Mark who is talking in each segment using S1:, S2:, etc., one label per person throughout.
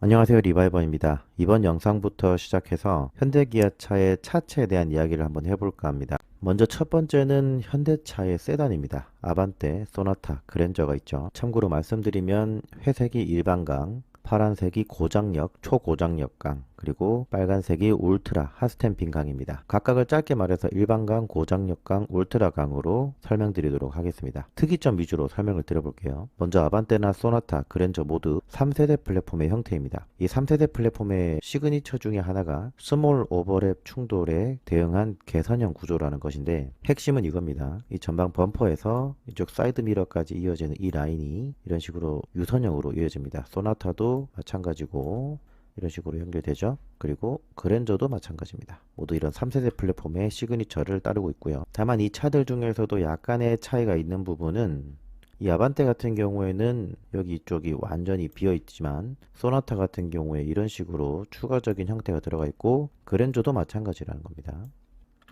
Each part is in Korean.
S1: 안녕하세요, 리바이번입니다. 이번 영상부터 시작해서 현대기아차의 차체에 대한 이야기를 한번 해볼까 합니다. 먼저 첫 번째는 현대차의 세단입니다. 아반떼, 소나타, 그랜저가 있죠. 참고로 말씀드리면 회색이 일반강, 파란색이 고장력, 초고장력 강, 그리고 빨간색이 울트라, 핫스탬핑 강입니다. 각각을 짧게 말해서 일반강, 고장력강, 울트라강으로 설명드리도록 하겠습니다. 특이점 위주로 설명을 드려볼게요. 먼저 아반떼나 소나타, 그랜저 모두 3세대 플랫폼의 형태입니다. 이 3세대 플랫폼의 시그니처 중에 하나가 스몰 오버랩 충돌에 대응한 개선형 구조라는 것인데, 핵심은 이겁니다. 이 전방 범퍼에서 이쪽 사이드 미러까지 이어지는 이 라인이 이런 식으로 유선형으로 이어집니다. 소나타도 마찬가지고 이런 식으로 연결되죠. 그리고 그랜저도 마찬가지입니다. 모두 이런 3세대 플랫폼의 시그니처를 따르고 있고요. 다만 이 차들 중에서도 약간의 차이가 있는 부분은, 이 아반떼 같은 경우에는 여기 이쪽이 완전히 비어 있지만 소나타 같은 경우에 이런 식으로 추가적인 형태가 들어가 있고, 그랜저도 마찬가지라는 겁니다.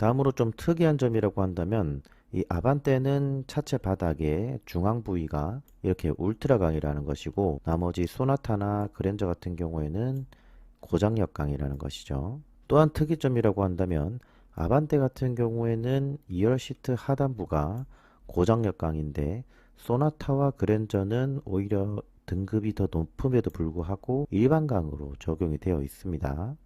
S1: 다음으로 좀 특이한 점이라고 한다면, 이 아반떼는 차체 바닥의 중앙 부위가 이렇게 울트라강이라는 것이고, 나머지 소나타나 그랜저 같은 경우에는 고장력강이라는 것이죠. 또한 특이점이라고 한다면, 아반떼 같은 경우에는 2열 시트 하단부가 고장력강인데, 소나타와 그랜저는 오히려 등급이 더 높음에도 불구하고 일반강으로 적용이 되어 있습니다.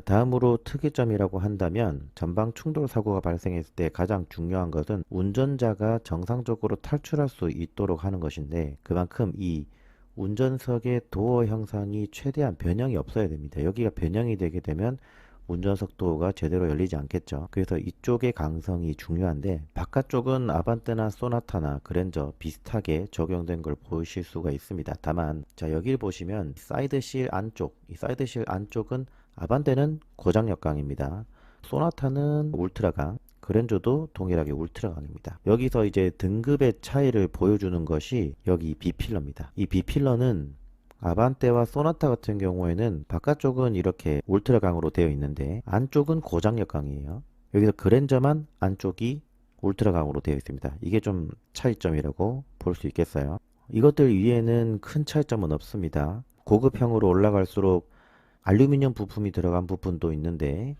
S1: 다음으로 특이점이라고 한다면, 전방 충돌 사고가 발생했을 때 가장 중요한 것은 운전자가 정상적으로 탈출할 수 있도록 하는 것인데, 그만큼 이 운전석의 도어 형상이 최대한 변형이 없어야 됩니다. 여기가 변형이 되게 되면 운전석 도어가 제대로 열리지 않겠죠. 그래서 이쪽의 강성이 중요한데, 바깥쪽은 아반떼나 소나타나 그랜저 비슷하게 적용된 걸 보실 수가 있습니다. 다만 자, 여기를 보시면 사이드실 안쪽, 이 사이드실 안쪽은 아반떼는 고장력강입니다. 소나타는 울트라강, 그랜저도 동일하게 울트라강입니다. 여기서 이제 등급의 차이를 보여주는 것이 여기 B필러입니다. 이 B필러는 아반떼와 소나타 같은 경우에는 바깥쪽은 이렇게 울트라강으로 되어 있는데 안쪽은 고장력강이에요. 여기서 그랜저만 안쪽이 울트라강으로 되어 있습니다. 이게 좀 차이점이라고 볼 수 있겠어요. 이것들 위에는 큰 차이점은 없습니다. 고급형으로 올라갈수록 알루미늄 부품이 들어간 부분도 있는데,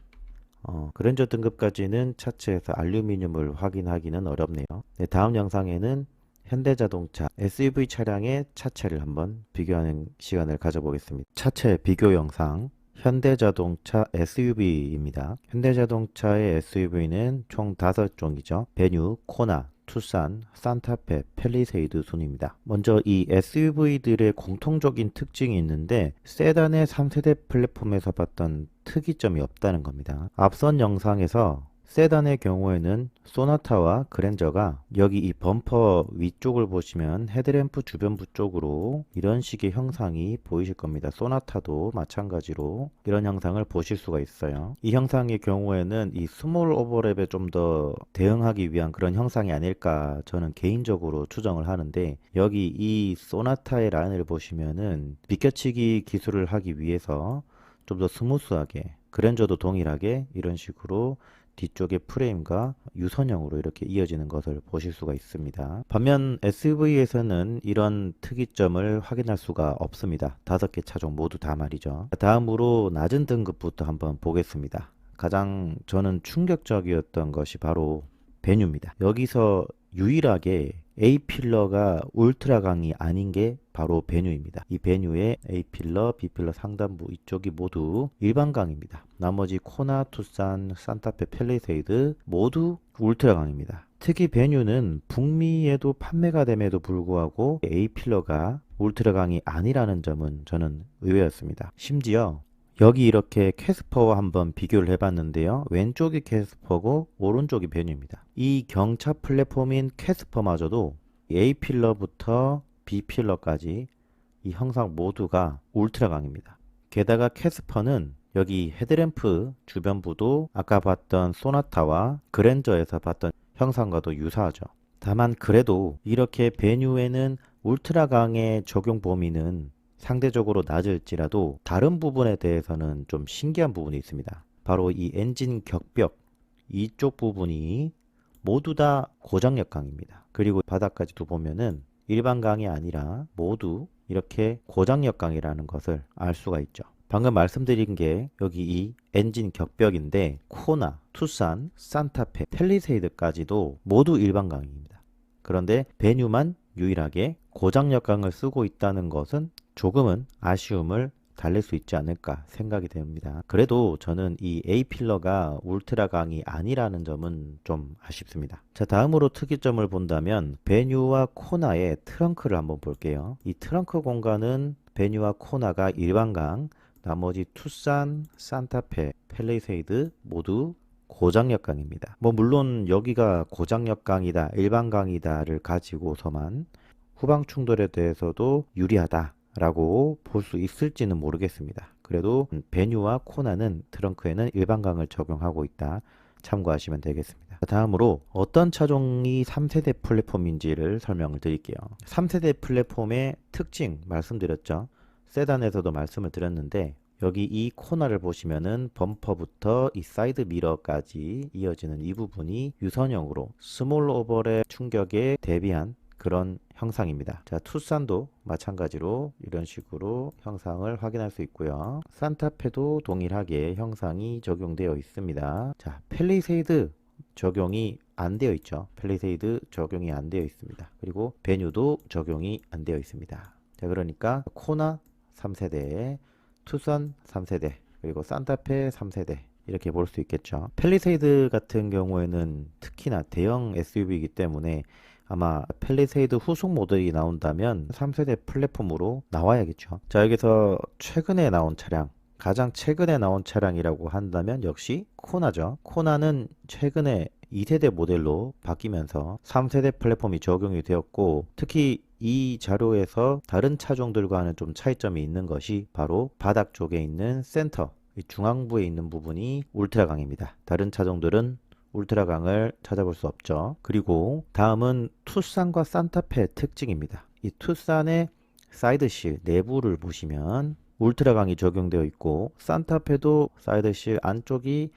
S1: 그랜저 등급까지는 차체에서 알루미늄을 확인하기는 어렵네요. 네, 다음 영상에는 현대자동차 SUV 차량의 차체를 한번 비교하는 시간을 가져보겠습니다. 차체 비교 영상, 현대자동차 SUV입니다. 현대자동차의 SUV는 총 5종이죠. 베뉴, 코나, 투싼, 산타페, 팰리세이드 순입니다. 먼저 이 SUV들의 공통적인 특징이 있는데, 세단의 3세대 플랫폼에서 봤던 특이점이 없다는 겁니다. 앞선 영상에서 세단의 경우에는 소나타와 그랜저가 여기 이 범퍼 위쪽을 보시면 헤드램프 주변부 쪽으로 이런 식의 형상이 보이실 겁니다. 소나타도 마찬가지로 이런 형상을 보실 수가 있어요. 이 형상의 경우에는 이 스몰 오버랩에 좀 더 대응하기 위한 그런 형상이 아닐까 저는 개인적으로 추정을 하는데, 여기 이 소나타의 라인을 보시면은 비껴치기 기술을 하기 위해서 좀 더 스무스하게, 그랜저도 동일하게 이런 식으로 뒤쪽의 프레임과 유선형으로 이렇게 이어지는 것을 보실 수가 있습니다. 반면 SUV에서는 이런 특이점을 확인할 수가 없습니다. 5개 차종 모두 다 말이죠. 다음으로 낮은 등급부터 한번 보겠습니다. 가장 저는 충격적이었던 것이 바로 베뉴입니다. 여기서 유일하게 A필러가 울트라강이 아닌 게 바로 베뉴입니다. 이 베뉴의 A필러, B필러 상단부 이쪽이 모두 일반강입니다. 나머지 코나, 투싼, 산타페, 팰리세이드 모두 울트라강입니다. 특히 베뉴는 북미에도 판매가 됨에도 불구하고 A필러가 울트라강이 아니라는 점은 저는 의외였습니다. 심지어 여기 이렇게 캐스퍼와 한번 비교를 해봤는데요. 왼쪽이 캐스퍼고 오른쪽이 베뉴입니다. 이 경차 플랫폼인 캐스퍼마저도 A필러부터 B필러까지 이 형상 모두가 울트라강입니다. 게다가 캐스퍼는 여기 헤드램프 주변부도 아까 봤던 소나타와 그랜저에서 봤던 형상과도 유사하죠. 다만 그래도 이렇게 베뉴에는 울트라강의 적용 범위는 상대적으로 낮을지라도 다른 부분에 대해서는 좀 신기한 부분이 있습니다. 바로 이 엔진 격벽 이쪽 부분이 모두 다 고장력 강입니다. 그리고 바닥까지도 보면은 일반 강이 아니라 모두 이렇게 고장역강이라는 것을 알 수가 있죠. 방금 말씀드린 게 여기 이 엔진 격벽인데 코나, 투싼, 산타페, 팰리세이드까지도 모두 일반강입니다. 그런데 베뉴만 유일하게 고장역강을 쓰고 있다는 것은 조금은 아쉬움을 달랠 수 있지 않을까 생각이 됩니다. 그래도 저는 이 A필러가 울트라 강이 아니라는 점은 좀 아쉽습니다. 자, 다음으로 특이점을 본다면 베뉴와 코나의 트렁크를 한번 볼게요. 이 트렁크 공간은 베뉴와 코나가 일반강, 나머지 투싼, 산타페, 팰리세이드 모두 고장역강입니다. 물론 여기가 고장역강이다, 일반강이다를 가지고서만 후방 충돌에 대해서도 유리하다 라고 볼 수 있을지는 모르겠습니다. 그래도 베뉴와 코나는 트렁크에는 일반강을 적용하고 있다. 참고하시면 되겠습니다. 다음으로 어떤 차종이 3세대 플랫폼인지를 설명을 드릴게요. 3세대 플랫폼의 특징 말씀드렸죠. 세단에서도 말씀을 드렸는데 여기 이 코너를 보시면은 범퍼부터 이 사이드 미러까지 이어지는 이 부분이 유선형으로 스몰 오버랩 충격에 대비한 그런 형상입니다. 자, 투싼도 마찬가지로 이런 식으로 형상을 확인할 수 있고요. 산타페도 동일하게 형상이 적용되어 있습니다. 자, 팰리세이드 적용이 안 되어 있죠. 팰리세이드 적용이 안 되어 있습니다. 그리고 베뉴도 적용이 안 되어 있습니다. 자, 그러니까 코나 3세대, 투싼 3세대, 그리고 산타페 3세대 이렇게 볼 수 있겠죠. 팰리세이드 같은 경우에는 특히나 대형 SUV이기 때문에 아마 팰리세이드 후속 모델이 나온다면 3세대 플랫폼으로 나와야겠죠. 자, 여기서 최근에 나온 차량, 가장 최근에 나온 차량이라고 한다면 역시 코나죠. 코나는 최근에 2세대 모델로 바뀌면서 3세대 플랫폼이 적용이 되었고, 특히 이 자료에서 다른 차종들과는 좀 차이점이 있는 것이 바로 바닥 쪽에 있는 센터, 이 중앙부에 있는 부분이 울트라강입니다. 다른 차종들은 울트라강을 찾아볼 수 없죠. 그리고 다음은 투싼과 산타페의 특징입니다. 이 투싼의 사이드실 내부를 보시면 울트라강이 적용되어 있고, 산타페도 사이드실 안쪽이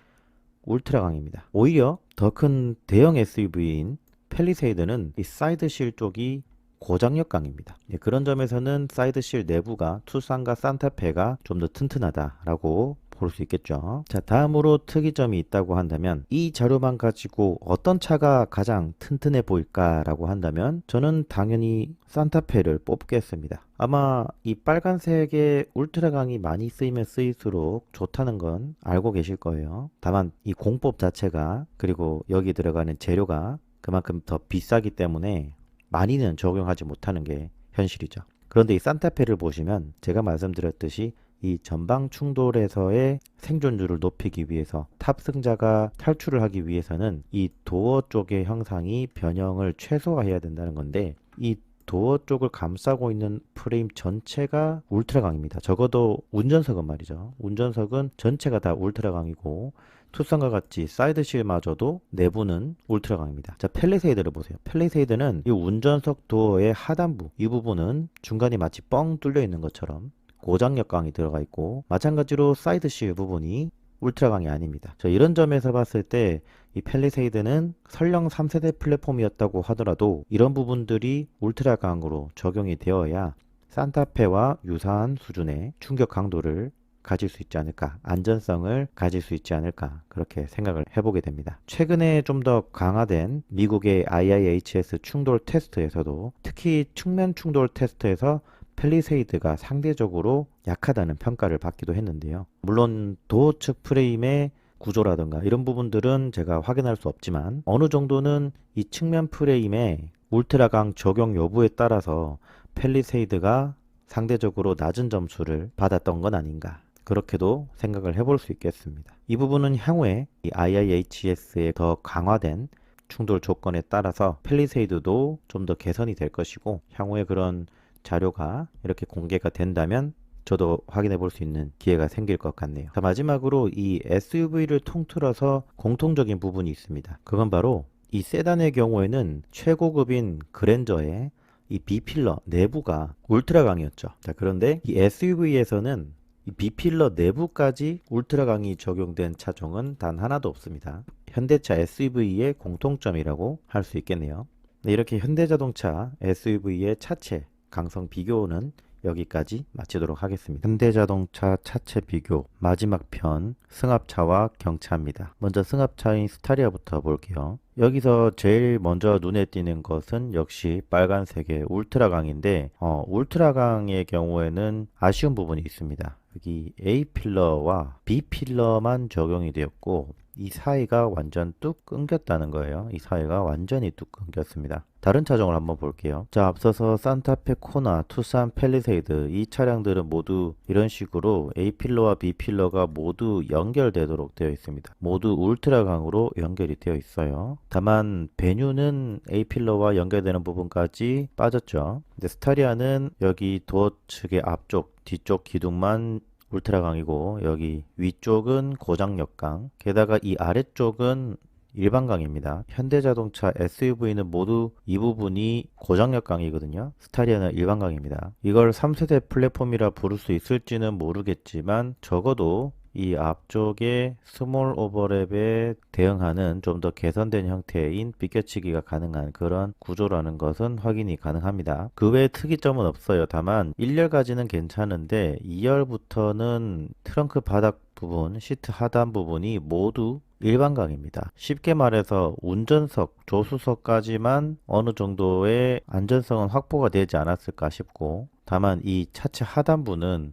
S1: 울트라강입니다. 오히려 더 큰 대형 SUV인 팰리세이드는 이 사이드실 쪽이 고장역강입니다. 그런 점에서는 사이드실 내부가 투싼과 산타페가 좀 더 튼튼하다라고 볼 수 있겠죠. 자, 다음으로 특이점이 있다고 한다면 이 자료만 가지고 어떤 차가 가장 튼튼해 보일까라고 한다면 저는 당연히 산타페를 뽑겠습니다. 아마 이 빨간색의 울트라강이 많이 쓰이면 쓰일수록 좋다는 건 알고 계실 거예요. 다만 이 공법 자체가, 그리고 여기 들어가는 재료가 그만큼 더 비싸기 때문에 많이는 적용하지 못하는 게 현실이죠. 그런데 이 산타페를 보시면 제가 말씀드렸듯이 이 전방 충돌에서의 생존율을 높이기 위해서, 탑승자가 탈출을 하기 위해서는 이 도어 쪽의 형상이 변형을 최소화해야 된다는 건데, 이 도어 쪽을 감싸고 있는 프레임 전체가 울트라강입니다. 적어도 운전석은 말이죠. 운전석은 전체가 다 울트라강이고, 투싼과 같이 사이드실마저도 내부는 울트라강입니다. 자, 팰리세이드를 보세요. 팰리세이드는 이 운전석 도어의 하단부, 이 부분은 중간이 마치 뻥 뚫려 있는 것처럼 고장역강이 들어가 있고, 마찬가지로 사이드실 부분이 울트라강이 아닙니다. 자, 이런 점에서 봤을 때 이 팰리세이드는 설령 3세대 플랫폼이었다고 하더라도 이런 부분들이 울트라강으로 적용이 되어야 산타페와 유사한 수준의 충격 강도를 가질 수 있지 않을까, 안전성을 가질 수 있지 않을까, 그렇게 생각을 해보게 됩니다. 최근에 좀 더 강화된 미국의 IIHS 충돌 테스트에서도, 특히 측면 충돌 테스트에서 팰리세이드가 상대적으로 약하다는 평가를 받기도 했는데요. 물론 도어 측 프레임의 구조라든가 이런 부분들은 제가 확인할 수 없지만, 어느 정도는 이 측면 프레임의 울트라강 적용 여부에 따라서 팰리세이드가 상대적으로 낮은 점수를 받았던 건 아닌가, 그렇게도 생각을 해볼 수 있겠습니다. 이 부분은 향후에 이 IIHS의 더 강화된 충돌 조건에 따라서 팰리세이드도 좀 더 개선이 될 것이고, 향후에 그런 자료가 이렇게 공개가 된다면 저도 확인해 볼 수 있는 기회가 생길 것 같네요. 자, 마지막으로 이 SUV를 통틀어서 공통적인 부분이 있습니다. 그건 바로 이 세단의 경우에는 최고급인 그랜저의 이 B필러 내부가 울트라강이었죠. 자, 그런데 이 SUV에서는 이 B필러 내부까지 울트라강이 적용된 차종은 단 하나도 없습니다. 현대차 SUV의 공통점이라고 할 수 있겠네요. 네, 이렇게 현대자동차 SUV의 차체 강성 비교는 여기까지 마치도록 하겠습니다. 현대자동차 차체 비교 마지막 편 승합차와 경차입니다. 먼저 승합차인 스타리아부터 볼게요. 여기서 제일 먼저 눈에 띄는 것은 역시 빨간색의 울트라강인데 울트라강의 경우에는 아쉬운 부분이 있습니다. 여기 A 필러와 B 필러만 적용이 되었고 이 사이가 완전 뚝 끊겼다는 거예요. 이 사이가 완전히 뚝 끊겼습니다. 다른 차종을 한번 볼게요. 자, 앞서서 산타페 코나, 투싼 팰리세이드 이 차량들은 모두 이런 식으로 A 필러와 B 필러가 모두 연결되도록 되어 있습니다. 모두 울트라강으로 연결이 되어 있어요. 다만 베뉴는 A 필러와 연결되는 부분까지 빠졌죠. 근데 스타리아는 여기 도어 측의 앞쪽, 뒤쪽 기둥만 울트라강이고 여기 위쪽은 고장력강, 게다가 이 아래쪽은 일반강입니다. 현대자동차 SUV는 모두 이 부분이 고장력강이거든요. 스타리아는 일반강입니다. 이걸 3세대 플랫폼이라 부를 수 있을지는 모르겠지만 적어도 이 앞쪽에 스몰 오버랩에 대응하는 좀 더 개선된 형태인 비껴치기가 가능한 그런 구조라는 것은 확인이 가능합니다. 그 외에 특이점은 없어요. 다만 1열까지는 괜찮은데 2열부터는 트렁크 바닥 부분, 시트 하단 부분이 모두 일반강입니다. 쉽게 말해서 운전석, 조수석까지만 어느 정도의 안전성은 확보가 되지 않았을까 싶고, 다만 이 차체 하단부는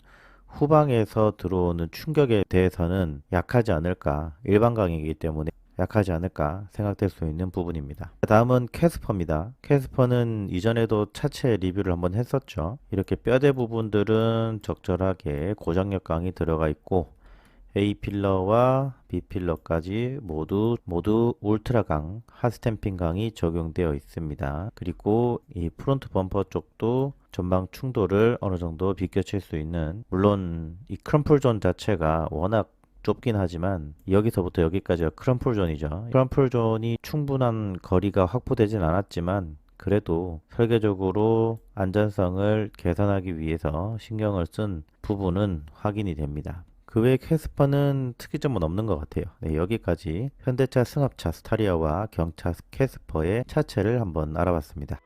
S1: 후방에서 들어오는 충격에 대해서는 약하지 않을까, 일반강이기 때문에 약하지 않을까 생각될 수 있는 부분입니다. 다음은 캐스퍼입니다. 캐스퍼는 이전에도 차체 리뷰를 한번 했었죠. 이렇게 뼈대 부분들은 적절하게 고장력강이 들어가 있고 A 필러와 B 필러까지 모두 울트라강, 핫스탬핑 강이 적용되어 있습니다. 그리고 이 프론트 범퍼 쪽도 전방 충돌을 어느 정도 비껴칠 수 있는, 물론 이 크럼플 존 자체가 워낙 좁긴 하지만 여기서부터 여기까지가 크럼플 존이죠. 크럼플 존이 충분한 거리가 확보되진 않았지만 그래도 설계적으로 안전성을 개선하기 위해서 신경을 쓴 부분은 확인이 됩니다. 그 외에 캐스퍼는 특이점은 없는 것 같아요. 네, 여기까지 현대차 승합차 스타리아와 경차 캐스퍼의 차체를 한번 알아봤습니다.